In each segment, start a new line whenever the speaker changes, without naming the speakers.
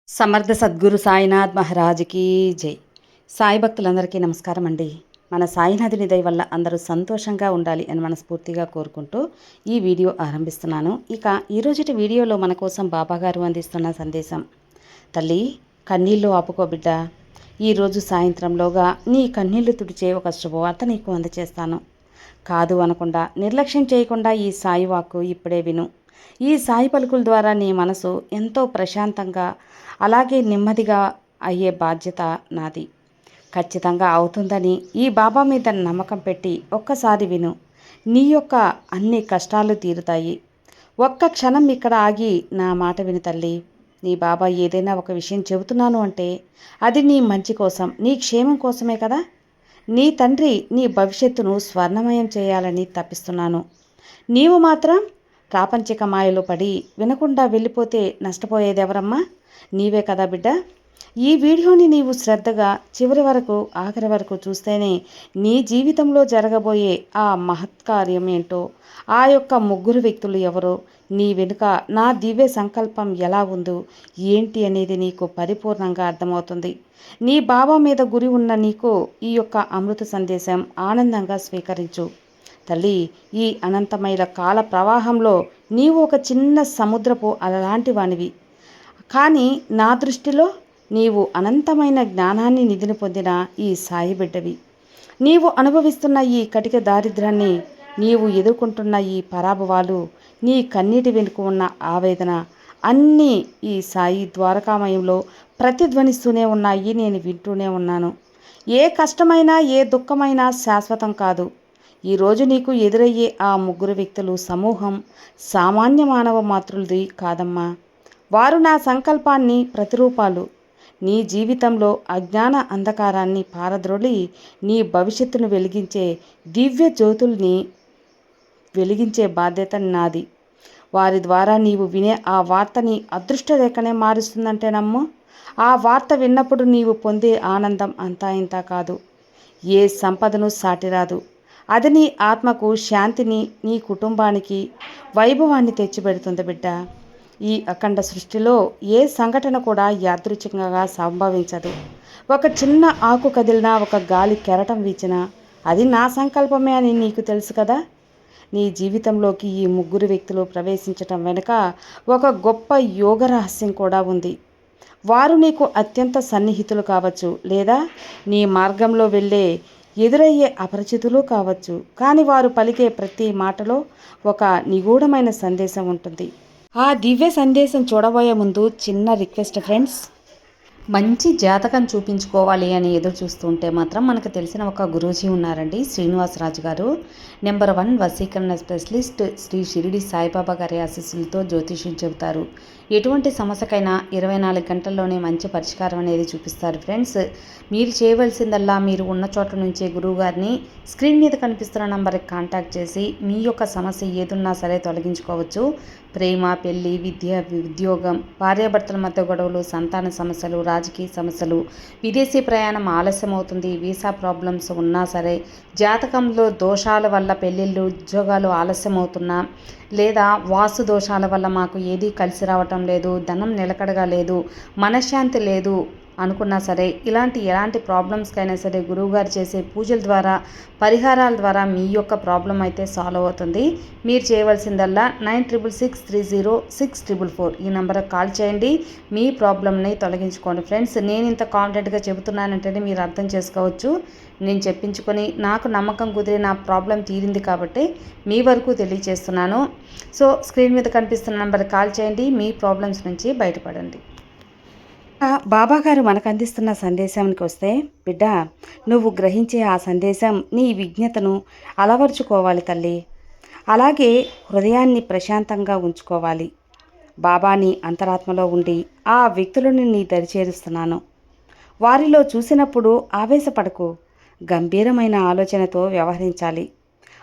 సమర్థ సద్గురు సాయినాథ్ మహారాజ్కి జై. సాయి భక్తులందరికీ నమస్కారం అండి. మన సాయినాథుని దయ వల్ల అందరూ సంతోషంగా ఉండాలి అని మనస్ఫూర్తిగా కోరుకుంటూ ఈ వీడియో ఆరంభిస్తున్నాను. ఇక ఈరోజుటి వీడియోలో మన కోసం బాబాగారు అందిస్తున్న సందేశం: తల్లి, కన్నీళ్ళు ఆపుకో బిడ్డ. ఈరోజు సాయంత్రంలోగా నీ కన్నీళ్లు తుడిచే ఒక శుభవార్త నీకు అందచేస్తాను. కాదు అనకుండా, నిర్లక్ష్యం చేయకుండా ఈ సాయి వాక్కు ఇప్పుడే విను. ఈ సాయి పలుకుల ద్వారా నీ మనసు ఎంతో ప్రశాంతంగా, అలాగే నెమ్మదిగా అయ్యే బాధ్యత నాది. ఖచ్చితంగా అవుతుందని ఈ బాబా మీద నమ్మకం పెట్టి ఒక్కసారి విను. నీ యొక్క అన్ని కష్టాలు తీరుతాయి. ఒక్క క్షణం ఇక్కడ ఆగి నా మాట విను తల్లి. నీ బాబా ఏదైనా ఒక విషయం చెబుతున్నాను అంటే అది నీ మంచి కోసం, నీ క్షేమం కోసమే కదా. నీ తండ్రి నీ భవిష్యత్తును స్వర్ణమయం చేయాలని తప్పిస్తున్నాను. నీవు మాత్రం ప్రాపంచిక మాయలో పడి వినకుండా వెళ్ళిపోతే నష్టపోయేది ఎవరమ్మా? నీవే కదా బిడ్డ. ఈ వీడియోని నీవు శ్రద్ధగా చివరి వరకు, ఆఖరి వరకు చూస్తేనే నీ జీవితంలో జరగబోయే ఆ మహత్కార్యం ఏంటో, ఆ యొక్క ముగ్గురు వ్యక్తులు ఎవరో, నీ వెనుక నా దివ్య సంకల్పం ఎలా ఉందో ఏంటి అనేది నీకు పరిపూర్ణంగా అర్థమవుతుంది. నీ బాబా మీద గురి ఉన్న నీకు ఈ యొక్క అమృత సందేశం ఆనందంగా స్వీకరించు. తల్లి, ఈ అనంతమైన కాల ప్రవాహంలో నీవు ఒక చిన్న సముద్రపు అలాంటి వానివి. కానీ నా దృష్టిలో నీవు అనంతమైన జ్ఞానాన్ని నిధిని పొందిన ఈ సాయి బిడ్డవి. నీవు అనుభవిస్తున్న ఈ కటిక దారిద్ర్యాన్ని, నీవు ఎదుర్కొంటున్న ఈ పరాభవాలు, నీ కన్నీటి వెనుక ఉన్న ఆవేదన అన్నీ ఈ సాయి ద్వారకామయంలో ప్రతిధ్వనిస్తూనే ఉన్నాయి. నేను వింటూనే ఉన్నాను. ఏ కష్టమైనా, ఏ దుఃఖమైనా శాశ్వతం కాదు. ఈరోజు నీకు ఎదురయ్యే ఆ ముగ్గురు వ్యక్తులు సమూహం సామాన్య మానవ మాతృలది కాదమ్మా. వారు నా సంకల్పాన్ని ప్రతిరూపాలు. నీ జీవితంలో అజ్ఞాన అంధకారాన్ని పారద్రోలి నీ భవిష్యత్తును వెలిగించే దివ్య జ్యోతుల్ని వెలిగించే బాధ్యత నాది. వారి ద్వారా నీవు వినే ఆ వార్తని అదృష్ట రేఖనే మారుస్తుందంటే నమ్ము. ఆ వార్త విన్నప్పుడు నీవు పొందే ఆనందం అంతా ఇంతా కాదు. ఏ సంపదను సాటిరాదు. అది నీ ఆత్మకు శాంతిని, నీ కుటుంబానికి వైభవాన్ని తెచ్చిపెడుతుంది బిడ్డ. ఈ అఖండ సృష్టిలో ఏ సంఘటన కూడా యాదృచ్ఛికంగా సంభవించదు. ఒక చిన్న ఆకు కదిలినా, ఒక గాలి కెరటం వీచినా అది నా సంకల్పమే అని నీకు తెలుసు కదా. నీ జీవితంలోకి ఈ ముగ్గురు వ్యక్తులు ప్రవేశించటం వెనుక ఒక గొప్ప యోగ రహస్యం కూడా ఉంది. వారు నీకు అత్యంత సన్నిహితులు కావచ్చు, లేదా నీ మార్గంలో వెళ్ళే ఎదురయ్యే అపరిచితులు కావచ్చు. కానీ వారు పలికే ప్రతి మాటలో ఒక నిగూఢమైన సందేశం ఉంటుంది. ఆ దివ్య సందేశం చూడబోయే ముందు చిన్న రిక్వెస్ట్ ఫ్రెండ్స్. మంచి జాతకం చూపించుకోవాలి అని ఎదురు చూస్తుంటే మాత్రం మనకు తెలిసిన ఒక గురూజీ ఉన్నారండి, శ్రీనివాసరాజు గారు. నెంబర్ 1 వశీకరణ స్పెషలిస్ట్. శ్రీ షిరిడి సాయిబాబా గారి ఆశీస్సులతో జ్యోతిష్యం చెబుతారు. ఎటువంటి సమస్యకైనా 24 గంటల్లోనే మంచి పరిష్కారం అనేది చూపిస్తారు ఫ్రెండ్స్. మీరు చేయవలసిందల్లా మీరు ఉన్న చోట నుంచే గురువుగారిని స్క్రీన్ మీద కనిపిస్తున్న నంబర్కి కాంటాక్ట్ చేసి మీ యొక్క సమస్య ఏదున్నా సరే తొలగించుకోవచ్చు. ప్రేమ, పెళ్లి, విద్య, ఉద్యోగం, భార్యాభర్తల మధ్య గొడవలు, సంతాన సమస్యలు, రాజకీయ సమస్యలు, విదేశీ ప్రయాణం ఆలస్యం అవుతుంది, వీసా ప్రాబ్లమ్స్ ఉన్నా సరే, జాతకంలో దోషాల వల్ల పెళ్ళిళ్ళు, ఉద్యోగాలు ఆలస్యం అవుతున్నా, లేదా వాస్తు దోషాల వల్ల మాకు ఏదీ కలిసి రావటం లేదు, ధనం నిలకడగా లేదు, మనశ్శాంతి లేదు అనుకున్నా సరే, ఎలాంటి ప్రాబ్లమ్స్కైనా సరే గురువుగారు చేసే పూజల ద్వారా, పరిహారాల ద్వారా మీ యొక్క ప్రాబ్లం అయితే సాల్వ్ అవుతుంది. మీరు చేయవలసిందల్లా 9666306444 ఈ నెంబర్కి కాల్ చేయండి. మీ ప్రాబ్లమ్ని తొలగించుకోండి ఫ్రెండ్స్. నేను ఇంత కాన్ఫిడెంట్గా చెబుతున్నానంటే మీరు అర్థం చేసుకోవచ్చు. నేను చెప్పించుకొని నాకు నమ్మకం కుదిరి నా ప్రాబ్లం తీరింది కాబట్టి మీ వరకు తెలియజేస్తున్నాను. సో స్క్రీన్ మీద కనిపిస్తున్న నెంబర్కి కాల్ చేయండి. మీ ప్రాబ్లమ్స్ నుంచి బయటపడండి. బాబాగారు మనకు అందిస్తున్న సందేశానికి వస్తే, బిడ్డ, నువ్వు గ్రహించే ఆ సందేశం నీ విజ్ఞతను అలవర్చుకోవాలి తల్లి. అలాగే హృదయాన్ని ప్రశాంతంగా ఉంచుకోవాలి. బాబాని అంతరాత్మలో ఉండి ఆ వ్యక్తులను నీ దరిచేరుస్తున్నాను. వారిలో చూసినప్పుడు ఆవేశపడకు. గంభీరమైన ఆలోచనతో వ్యవహరించాలి.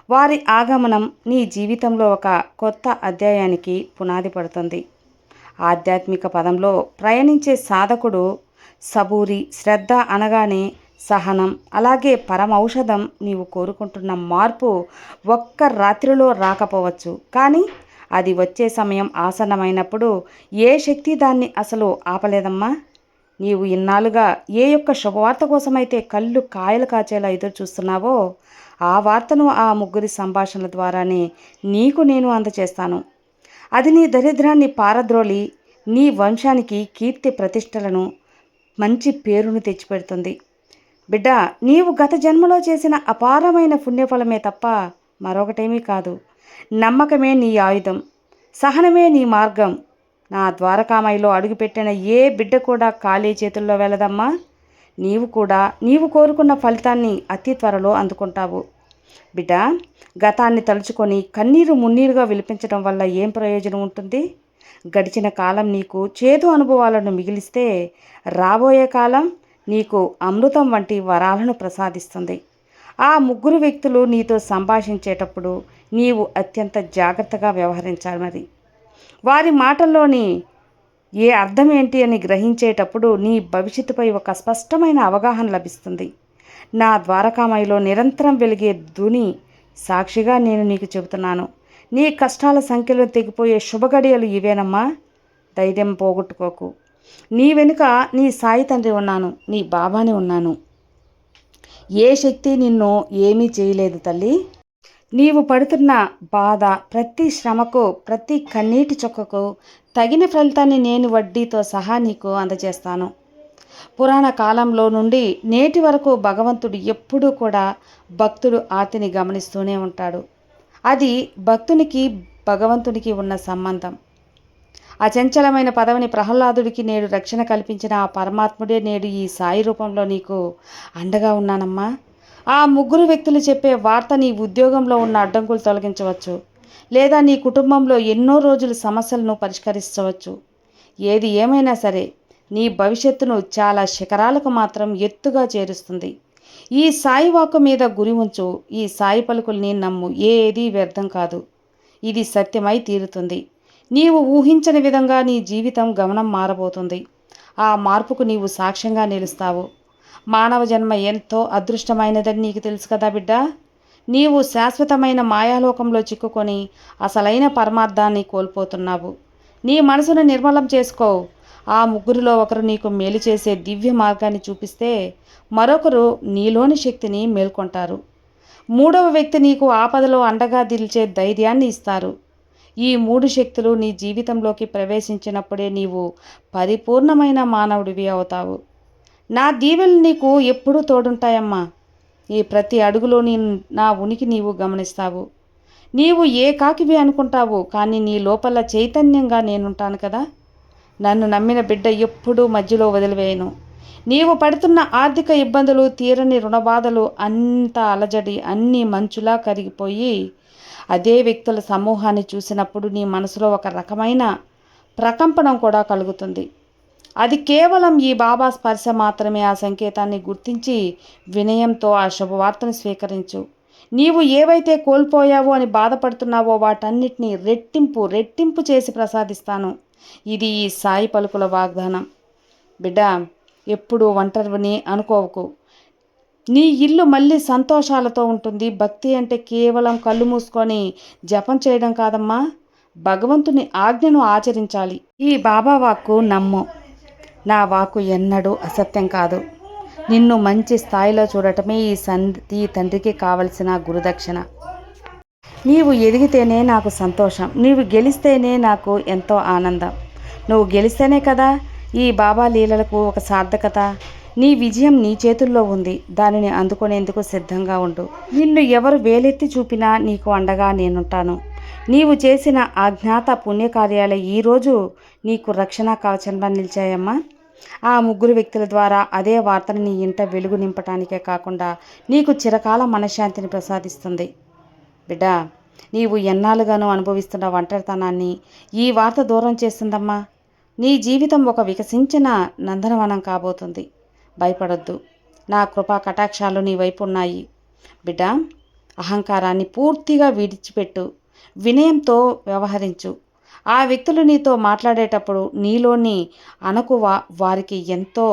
వారి ఆగమనం నీ జీవితంలో ఒక కొత్త అధ్యాయానికి పునాది పడుతుంది. ఆధ్యాత్మిక పదంలో ప్రయాణించే సాధకుడు సబూరి, శ్రద్ధ అనగానే సహనం, అలాగే పరమౌషధం. నీవు కోరుకుంటున్న మార్పు ఒక్క రాత్రిలో రాకపోవచ్చు, కానీ అది వచ్చే సమయం ఆసన్నమైనప్పుడు ఏ శక్తి దాన్ని అసలు ఆపలేదమ్మా. నీవు ఇన్నాళ్ళుగా ఏ యొక్క శుభవార్త కోసమైతే కళ్ళు కాయలు కాచేలా ఎదురు చూస్తున్నావో ఆ వార్తను ఆ ముగ్గురి సంభాషణల ద్వారానే నీకు నేను అందచేస్తాను. అది నీ దరిద్రాన్ని పారద్రోలి నీ వంశానికి కీర్తి ప్రతిష్టలను మంచి పేరును తెచ్చిపెడుతుంది. బిడ్డ, నీవు గత జన్మలో చేసిన అపారమైన పుణ్యఫలమే తప్ప మరొకటేమీ కాదు. నమ్మకమే నీ ఆయుధం, సహనమే నీ మార్గం. నా ద్వారకామాయిలో అడుగుపెట్టిన ఏ బిడ్డ కూడా ఖాళీ చేతుల్లో వెళ్ళదమ్మా. నీవు కోరుకున్న ఫలితాన్ని అతి త్వరలో అందుకుంటావు. బిడ్డ, గతాన్ని తలుచుకొని కన్నీరు మున్నీరుగా విలిపించడం వల్ల ఏం ప్రయోజనం ఉంటుంది? గడిచిన కాలం నీకు చేదు అనుభవాలను మిగిలిస్తే రాబోయే కాలం నీకు అమృతం వంటి వరాలను ప్రసాదిస్తుంది. ఆ ముగ్గురు వ్యక్తులు నీతో సంభాషించేటప్పుడు నీవు అత్యంత జాగ్రత్తగా వ్యవహరించాలి. మరి వారి మాటల్లోని ఏ అర్థం ఏంటి అని గ్రహించేటప్పుడు నీ భవిష్యత్తుపై ఒక స్పష్టమైన అవగాహన లభిస్తుంది. నా ద్వారకామాయిలో నిరంతరం వెలిగే ధుని సాక్షిగా నేను నీకు చెబుతున్నాను. నీ కష్టాల సంఖ్యలో తెగిపోయే శుభగడియలు ఇవేనమ్మా. ధైర్యం పోగొట్టుకోకు. నీ వెనుక నీ సాయి తండ్రి ఉన్నాను, నీ బాబాని ఉన్నాను. ఏ శక్తి నిన్ను ఏమీ చేయలేదు తల్లి. నీవు పడుతున్న బాధ, ప్రతి శ్రమకు, ప్రతి కన్నీటి చుక్కకు తగిన ఫలితాన్ని నేను వడ్డీతో సహా నీకు అందజేస్తాను. పురాణ కాలంలో నుండి నేటి వరకు భగవంతుడు ఎప్పుడూ కూడా భక్తుడు ఆర్తిని గమనిస్తూనే ఉంటాడు. అది భక్తునికి భగవంతునికి ఉన్న సంబంధం. అచంచలమైన పదవిని ప్రహ్లాదుడికి నేడు రక్షణ కల్పించిన ఆ పరమాత్ముడే నేడు ఈ సాయి రూపంలో నీకు అండగా ఉన్నానమ్మా. ఆ ముగ్గురు వ్యక్తులు చెప్పే వార్త నీ ఉద్యోగంలో ఉన్న అడ్డంకులు తొలగించవచ్చు, లేదా నీ కుటుంబంలో ఎన్నో రోజులు సమస్యలను పరిష్కరించవచ్చు. ఏది ఏమైనా సరే నీ భవిష్యత్తును చాలా శిఖరాలకు మాత్రం ఎత్తుగా చేరుస్తుంది. ఈ సాయి వాక్కు మీద గురి ఉంచు. ఈ సాయి పలుకుల్ని నమ్ము. ఏదీ వ్యర్థం కాదు. ఇది సత్యమై తీరుతుంది. నీవు ఊహించని విధంగా నీ జీవితం గమనం మారబోతుంది. ఆ మార్పుకు నీవు సాక్ష్యంగా నిలుస్తావు. మానవ జన్మ ఎంతో అదృష్టమైనదని నీకు తెలుసు కదా బిడ్డ. నీవు శాశ్వతమైన మాయాలోకంలో చిక్కుకొని అసలైన పరమార్థాన్ని కోల్పోతున్నావు. నీ మనసును నిర్మలం చేసుకో. ఆ ముగ్గురిలో ఒకరు నీకు మేలు చేసే దివ్య మార్గాన్ని చూపిస్తే మరొకరు నీలోని శక్తిని మేల్కొంటారు. మూడవ వ్యక్తి నీకు ఆపదలో అండగా నిలిచే ధైర్యాన్ని ఇస్తారు. ఈ మూడు శక్తులు నీ జీవితంలోకి ప్రవేశించినప్పుడే నీవు పరిపూర్ణమైన మానవుడివి అవుతావు. నా దీవెనలు నీకు ఎప్పుడూ తోడుంటాయమ్మా. ఈ ప్రతి అడుగులోని నా ఉనికి నీవు గమనిస్తావు. నీవు ఏకాకివి అనుకుంటావు, కానీ నీ లోపల చైతన్యంగా నేనుంటాను కదా. నన్ను నమ్మిన బిడ్డ ఎప్పుడూ మధ్యలో వదిలివేయను. నీవు పడుతున్న ఆర్థిక ఇబ్బందులు, తీరని రుణబాధలు, అంత అలజడి అన్నీ మంచులా కరిగిపోయి అదే వ్యక్తుల సమూహాన్ని చూసినప్పుడు నీ మనసులో ఒక రకమైన ప్రకంపనం కూడా కలుగుతుంది. అది కేవలం ఈ బాబా స్పర్శ మాత్రమే. ఆ సంకేతాన్ని గుర్తించి వినయంతో ఆ శుభవార్తను స్వీకరించు. నీవు ఏవైతే కోల్పోయావో అని బాధపడుతున్నావో వాటన్నిటినీ రెట్టింపు చేసి ప్రసాదిస్తాను. ఇది ఈ సాయి పలుకుల వాగ్దానం. బిడ్డ, ఎప్పుడూ ఒంటరిని అనుకోవకు. నీ ఇల్లు మళ్ళీ సంతోషాలతో ఉంటుంది. భక్తి అంటే కేవలం కళ్ళు మూసుకొని జపం చేయడం కాదమ్మా, భగవంతుని ఆజ్ఞను ఆచరించాలి. ఈ బాబా వాక్కు నమ్ము. నా వాక్కు ఎన్నడూ అసత్యం కాదు. నిన్ను మంచి స్థాయిలో చూడటమే ఈ తండ్రికి కావలసిన గురుదక్షిణ. నీవు ఎదిగితేనే నాకు సంతోషం. నీవు గెలిస్తేనే నాకు ఎంతో ఆనందం. నువ్వు గెలిస్తేనే కదా ఈ బాబా లీలలకు ఒక సార్థకత. నీ విజయం నీ చేతుల్లో ఉంది. దానిని అందుకునేందుకు సిద్ధంగా ఉండు. నిన్ను ఎవరు వేలెత్తి చూపినా నీకు అండగా నేనుంటాను. నీవు చేసిన అజ్ఞాత పుణ్యకార్యాలే ఈరోజు నీకు రక్షణ కవచంగా నిలిచాయమ్మా. ఆ ముగ్గురు వ్యక్తుల ద్వారా అదే వార్తను నీ ఇంట వెలుగు నింపటానికే కాకుండా నీకు చిరకాల మనశ్శాంతిని ప్రసాదిస్తుంది. బిడ్డ, నీవు ఎన్నాళ్ళుగానో అనుభవిస్తున్న ఒంటరితనాన్ని ఈ వార్త దూరం చేస్తుందమ్మా. నీ జీవితం ఒక వికసించిన నందనవనం కాబోతుంది. భయపడొద్దు. నా కృపా కటాక్షాలు నీ వైపు ఉన్నాయి. బిడ్డ, అహంకారాన్ని పూర్తిగా విడిచిపెట్టు. వినయంతో వ్యవహరించు. ఆ వ్యక్తులు నీతో మాట్లాడేటప్పుడు నీలోని అణకువ వారికి ఎంతో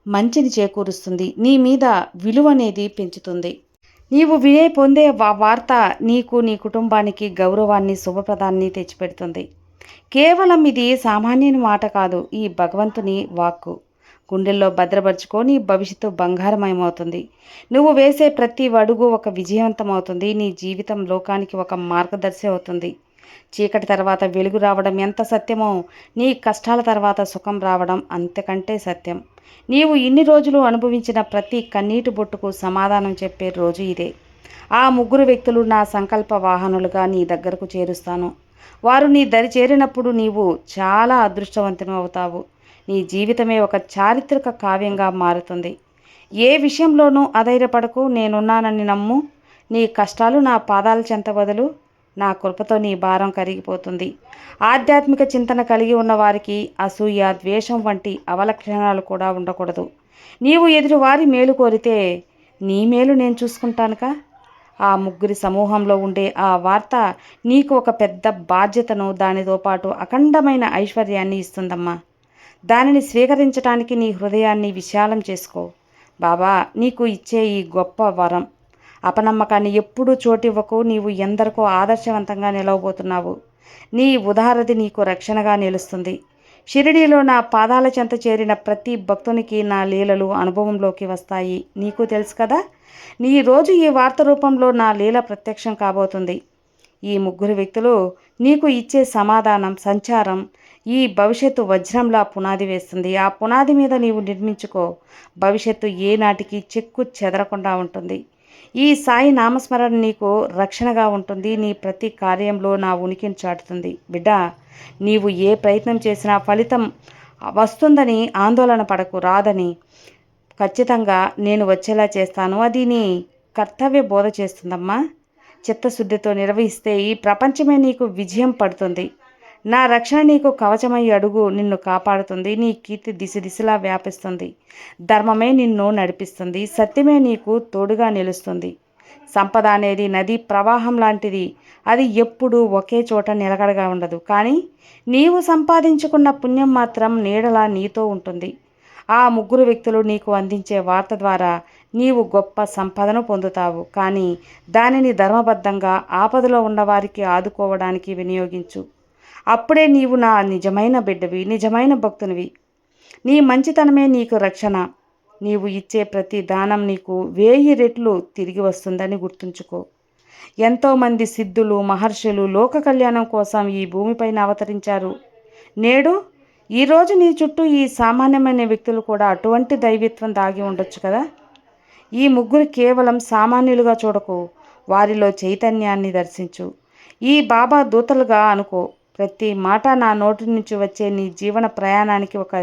మంచిని చేకూరుస్తుంది. నీ మీద విలువ అనేది పెంచుతుంది. నీవు పొందే వార్త నీకు నీ కుటుంబానికి గౌరవాన్ని శుభప్రదాన్ని తెచ్చిపెడుతుంది. కేవలం ఇది సామాన్యుని మాట కాదు, ఈ భగవంతుని వాక్కు. గుండెల్లో భద్రపరుచుకో, నీ భవిష్యత్తు బంగారమయమవుతుంది. నువ్వు వేసే ప్రతి అడుగు ఒక విజయవంతమవుతుంది. నీ జీవితం లోకానికి ఒక మార్గదర్శి అవుతుంది. చీకటి తర్వాత వెలుగు రావడం ఎంత సత్యమో, నీ కష్టాల తర్వాత సుఖం రావడం అంతకంటే సత్యం. నీవు ఇన్ని రోజులు అనుభవించిన ప్రతి కన్నీటి బొట్టుకు సమాధానం చెప్పే రోజు ఇదే. ఆ ముగ్గురు వ్యక్తులు నా సంకల్ప వాహనులుగా నీ దగ్గరకు చేరుస్తాను. వారు నీ దరి చేరినప్పుడు నీవు చాలా అదృష్టవంతుని అవుతావు. నీ జీవితమే ఒక చారిత్రక కావ్యంగా మారుతుంది. ఏ విషయంలోనూ అధైర్యపడకు, నేనున్నానని నమ్ము. నీ కష్టాలు నా పాదాల చెంత వదులు. నా కృపతో నీ భారం కరిగిపోతుంది. ఆధ్యాత్మిక చింతన కలిగి ఉన్న వారికి అసూయ, ద్వేషం వంటి అవలక్షణాలు కూడా ఉండకూడదు. నీవు ఎదుటివారి మేలు కోరితే నీ మేలు నేను చూసుకుంటానుగా. ఆ ముగ్గురి సమూహంలో ఉండే ఆ వార్త నీకు ఒక పెద్ద బాధ్యతను, దానితో పాటు అఖండమైన ఐశ్వర్యాన్ని ఇస్తుందమ్మా. దానిని స్వీకరించడానికి నీ హృదయాన్ని విశాలం చేసుకో. బాబా నీకు ఇచ్చే ఈ గొప్ప వరం. అపనమ్మకాన్ని ఎప్పుడూ చోటివ్వకు. నీవు ఎందరికో ఆదర్శవంతంగా నిలవబోతున్నావు. నీ ఉదారది నీకు రక్షణగా నిలుస్తుంది. షిరిడీలో నా పాదాల చెంత చేరిన ప్రతి భక్తునికి నా లీలలు అనుభవంలోకి వస్తాయి. నీకు తెలుసు కదా. నీ రోజు ఈ వార్త రూపంలో నా లీల ప్రత్యక్షం కాబోతుంది. ఈ ముగ్గురు వ్యక్తులు నీకు ఇచ్చే సమాధానం, సంచారం ఈ భవిష్యత్తు వజ్రంలా పునాది వేస్తుంది. ఆ పునాది మీద నీవు నిర్మించుకో. భవిష్యత్తు ఏనాటికి చెక్కు చెదరకుండా ఉంటుంది. ఈ సాయి నామస్మరణ నీకు రక్షణగా ఉంటుంది. నీ ప్రతి కార్యంలో నా ఉనికిని చాటుతుంది. బిడ్డ, నీవు ఏ ప్రయత్నం చేసినా ఫలితం వస్తుందని ఆందోళన పడకు. రాదని ఖచ్చితంగా నేను వచ్చేలా చేస్తాను. అది నీ కర్తవ్య బోధ చేస్తుందమ్మా. చిత్తశుద్ధితో నిర్వహిస్తే ఈ ప్రపంచమే నీకు విజయం పడుతుంది. నా రక్షణ నీకు కవచమై అడుగు నిన్ను కాపాడుతుంది. నీ కీర్తి దిశలా వ్యాపిస్తుంది. ధర్మమే నిన్ను నడిపిస్తుంది. సత్యమే నీకు తోడుగా నిలుస్తుంది. సంపద అనేది నది ప్రవాహం లాంటిది. అది ఎప్పుడూ ఒకే చోట నిలకడగా ఉండదు. కానీ నీవు సంపాదించుకున్న పుణ్యం మాత్రం నీడలా నీతో ఉంటుంది. ఆ ముగ్గురు వ్యక్తులు నీకు అందించే వార్త ద్వారా నీవు గొప్ప సంపదను పొందుతావు. కానీ దానిని ధర్మబద్ధంగా ఆపదలో ఉన్నవారికి ఆదుకోవడానికి వినియోగించు. అప్పుడే నీవు నా నిజమైన బిడ్డవి, నిజమైన భక్తునివి. నీ మంచితనమే నీకు రక్షణ. నీవు ఇచ్చే ప్రతి దానం నీకు 1000 రెట్లు తిరిగి వస్తుందని గుర్తుంచుకో. ఎంతోమంది సిద్ధులు, మహర్షులు లోక కళ్యాణం కోసం ఈ భూమిపైన అవతరించారు. నేడు ఈరోజు నీ చుట్టూ ఈ సామాన్యమైన వ్యక్తులు కూడా అటువంటి దైవత్వం దాగి ఉండొచ్చు కదా. ఈ ముగ్గురు కేవలం సామాన్యులుగా చూడకు, వారిలో చైతన్యాన్ని దర్శించు. ఈ బాబా దూతలుగా అనుకో. ప్రతి మాట నా నోటి నుంచి వచ్చే నీ జీవన ప్రయాణానికి ఒక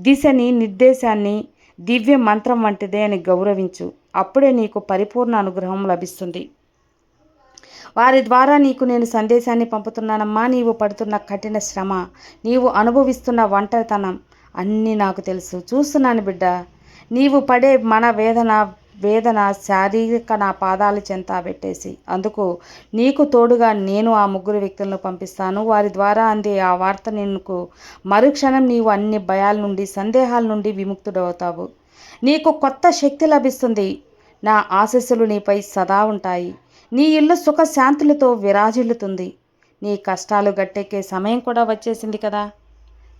దిశని, నిర్దేశాన్ని, దివ్య మంత్రం వంటిదే అని గౌరవించు. అప్పుడే నీకు పరిపూర్ణ అనుగ్రహం లభిస్తుంది. వారి ద్వారా నీకు నేను సందేశాన్ని పంపుతున్నానమ్మా. నీవు పడుతున్న కఠిన శ్రమ, నీవు అనుభవిస్తున్న ఒంటరితనం అన్నీ నాకు తెలుసు. చూస్తున్నాను బిడ్డ. నీవు పడే మన వేదన శారీరక నా పాదాల చెంత పెట్టేసి. అందుకు నీకు తోడుగా నేను ఆ ముగ్గురు వ్యక్తులను పంపిస్తాను. వారి ద్వారా అందే ఆ వార్త నీకు మరుక్షణం నీవు అన్ని భయాల నుండి, సందేహాల నుండి విముక్తుడవుతావు. నీకు కొత్త శక్తి లభిస్తుంది. నా ఆశీస్సులు నీపై సదా ఉంటాయి. నీ ఇల్లు సుఖశాంతులతో విరాజిల్లుతుంది. నీ కష్టాలు గట్టెక్కే సమయం కూడా వచ్చేసింది కదా.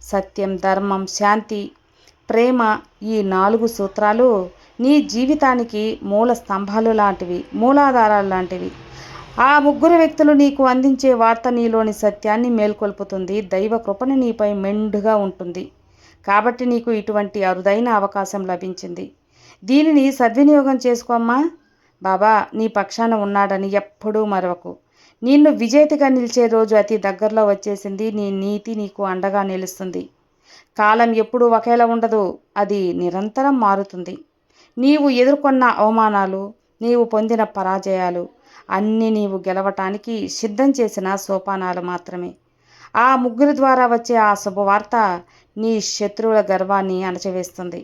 సత్యం, ధర్మం, శాంతి, ప్రేమ ఈ 4 సూత్రాలు నీ జీవితానికి మూల స్తంభాలు లాంటివి, మూలాధారాలు లాంటివి. ఆ ముగ్గురు వ్యక్తులు నీకు అందించే వార్త నీలోని సత్యాన్ని మేల్కొల్పుతుంది. దైవ కృపణ నీపై మెండుగా ఉంటుంది. కాబట్టి నీకు ఇటువంటి అరుదైన అవకాశం లభించింది. దీనిని సద్వినియోగం చేసుకోమ్మా. బాబా నీ పక్షాన ఉన్నాడని ఎప్పుడూ మరవకు. నిన్ను విజేతగా నిలిచే రోజు అతి దగ్గరలో వచ్చేసింది. నీ నీతి నీకు అండగా నిలుస్తుంది. కాలం ఎప్పుడూ ఒకేలా ఉండదు, అది నిరంతరం మారుతుంది. నీవు ఎదుర్కొన్న అవమానాలు, నీవు పొందిన పరాజయాలు అన్నీ నీవు గెలవటానికి సిద్ధం చేసిన సోపానాలు మాత్రమే. ఆ ముగ్గురి ద్వారా వచ్చే ఆ శుభవార్త నీ శత్రువుల గర్వాన్ని అణచివేస్తుంది.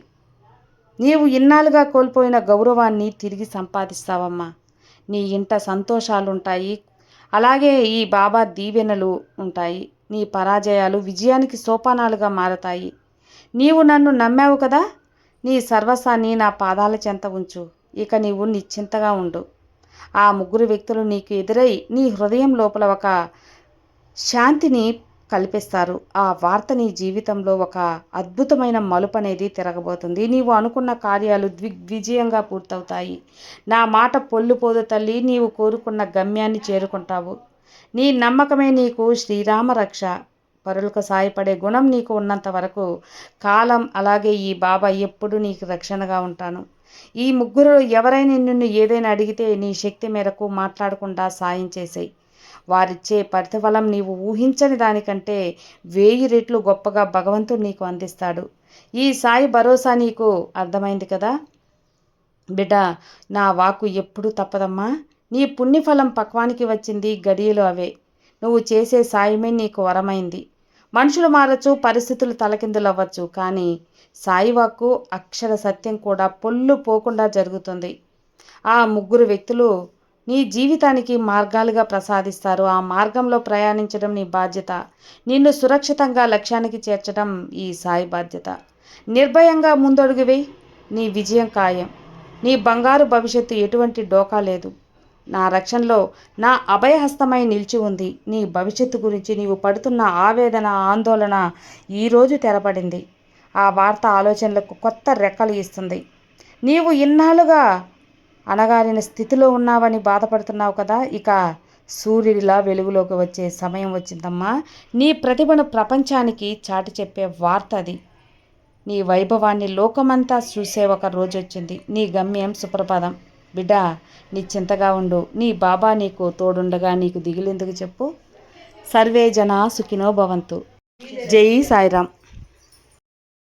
నీవు ఇన్నాళ్ళుగా కోల్పోయిన గౌరవాన్ని తిరిగి సంపాదిస్తావమ్మా. నీ ఇంట సంతోషాలుంటాయి. అలాగే ఈ బాబా దీవెనలు ఉంటాయి. నీ పరాజయాలు విజయానికి సోపానాలుగా మారతాయి. నీవు నన్ను నమ్మావు కదా. నీ సర్వస్వాన్ని నా పాదాల చెంత ఉంచు. ఇక నీవు నిశ్చింతగా ఉండు. ఆ ముగ్గురు వ్యక్తులు నీకు ఎదురై నీ హృదయం లోపల ఒక శాంతిని కల్పిస్తారు. ఆ వార్త నీ జీవితంలో ఒక అద్భుతమైన మలుపు అనేది తిరగబోతుంది. నీవు అనుకున్న కార్యాలు దిగ్విజయంగా పూర్తవుతాయి. నా మాట పొల్లుపోదు తల్లి, నీవు కోరుకున్న గమ్యాన్ని చేరుకుంటావు. నీ నమ్మకమే నీకు శ్రీరామ రక్ష. పరులకు సాయపడే గుణం నీకు ఉన్నంత వరకు కాలం, అలాగే ఈ బాబా ఎప్పుడు నీకు రక్షణగా ఉంటాను. ఈ ముగ్గురు ఎవరైనా నిన్ను ఏదైనా అడిగితే నీ శక్తి మేరకు మాట్లాడకుండా సాయం చేసేయి. వారిచ్చే ప్రతిఫలం నీవు ఊహించని దానికంటే 1000 రెట్లు గొప్పగా భగవంతుడు నీకు అందిస్తాడు. ఈ సాయి భరోసా నీకు అర్థమైంది కదా బిడ్డ. నా వాక్కు ఎప్పుడూ తప్పదమ్మా. నీ పుణ్యఫలం పక్వానికి వచ్చింది, గడియలు అవే. నువ్వు చేసే సాయమే నీకు వరమైంది. మనుషులు మారచ్చు, పరిస్థితులు తలకిందులవ్వచ్చు, కానీ సాయి వాక్కు అక్షర సత్యం కూడా పొల్లు పోకుండా జరుగుతుంది. ఆ ముగ్గురు వ్యక్తులు నీ జీవితానికి మార్గాలుగా ప్రసాదిస్తారు. ఆ మార్గంలో ప్రయాణించడం నీ బాధ్యత. నిన్ను సురక్షితంగా లక్ష్యానికి చేర్చడం ఈ సాయి బాధ్యత. నిర్భయంగా ముందడుగు వేయి, నీ విజయం ఖాయం. నీ బంగారు భవిష్యత్తు ఎటువంటి డోకా లేదు. నా రక్షణలో నా అభయహస్తమై నిలిచి ఉంది. నీ భవిష్యత్తు గురించి నీవు పడుతున్న ఆవేదన, ఆందోళన ఈరోజు తెరపడింది. ఆ వార్త ఆలోచనలకు కొత్త రెక్కలు ఇస్తుంది. నీవు ఇన్నాళ్ళుగా అణగారిన స్థితిలో ఉన్నావని బాధపడుతున్నావు కదా, ఇక సూర్యుడిలా వెలుగులోకి వచ్చే సమయం వచ్చిందమ్మా. నీ ప్రతిభను ప్రపంచానికి చాటి చెప్పే వార్త అది. నీ వైభవాన్ని లోకమంతా చూసే ఒక రోజు వచ్చింది. నీ గమ్యం సుప్రభాతం. బిడ్డ, నిశ్చింతగా ఉండు. నీ బాబా నీకు తోడుండగా నీకు దిగులెందుకు చెప్పు. సర్వే జనా సుఖినో భవంతు. జై సాయిరామ్.